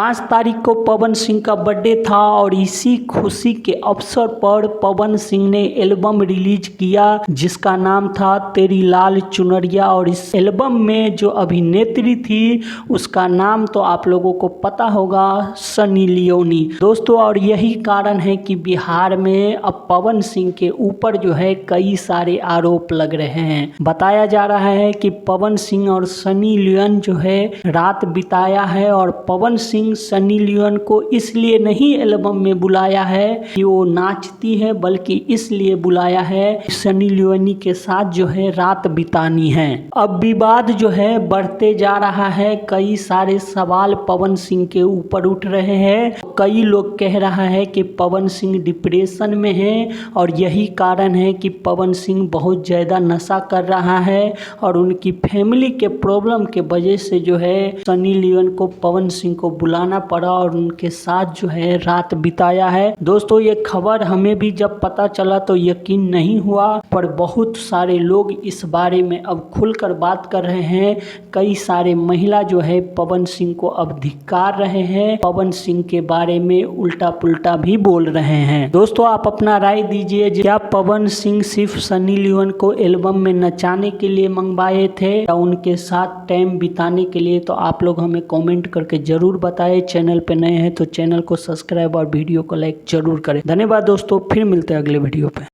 5 तारीख को पवन सिंह का बर्थडे था और इसी खुशी के अवसर पर पवन सिंह ने एल्बम रिलीज किया जिसका नाम था तेरी लाल चुनरिया। और इस एल्बम में जो अभिनेत्री थी उसका नाम तो आप लोगों को पता होगा, सनी लियोनी दोस्तों। और यही कारण है कि बिहार में अब पवन सिंह के ऊपर जो है कई सारे आरोप लग रहे हैं। बताया जा रहा है कि पवन सिंह और सनी लियोन जो है रात बिताया है और पवन सिंह सनी लियोन को इसलिए नहीं एल्बम में बुलाया है कि वो नाचती है, बल्कि इसलिए बुलाया है सनी लियोनी के साथ जो है रात बितानी है। अब विवाद जो है बढ़ते जा रहा है, कई सारे सवाल पवन सिंह के ऊपर उठ रहे हैं। कई लोग कह रहा है कि पवन सिंह डिप्रेशन में है और यही कारण है कि पवन सिंह बहुत ज़्यादा नशा कर रहा है और उनकी फैमिली के प्रॉब्लम के वजह से जो है सनी लियोन को पवन सिंह को बुलाना पड़ा और उनके साथ जो है रात बिताया है। दोस्तों ये खबर हमें भी जब पता चला तो यकीन नहीं हुआ, पर बहुत सारे लोग इस बारे में अब खुलकर बात कर रहे हैं। कई सारे महिला जो है पवन सिंह को अब धिक्कार रहे हैं, पवन सिंह के बारे में उल्टा पुल्टा भी बोल रहे हैं। दोस्तों आप अपना राय दीजिए, क्या पवन सिंह सिर्फ सनी लियोन को एल्बम में नचाने के लिए मंगवाए थे या उनके साथ टाइम बिताने के लिए? तो आप लोग हमें कमेंट करके जरूर बताएं। चैनल पे नए हैं तो चैनल को सब्सक्राइब और वीडियो को लाइक जरूर करें। धन्यवाद दोस्तों, फिर मिलते हैं अगले वीडियो पे।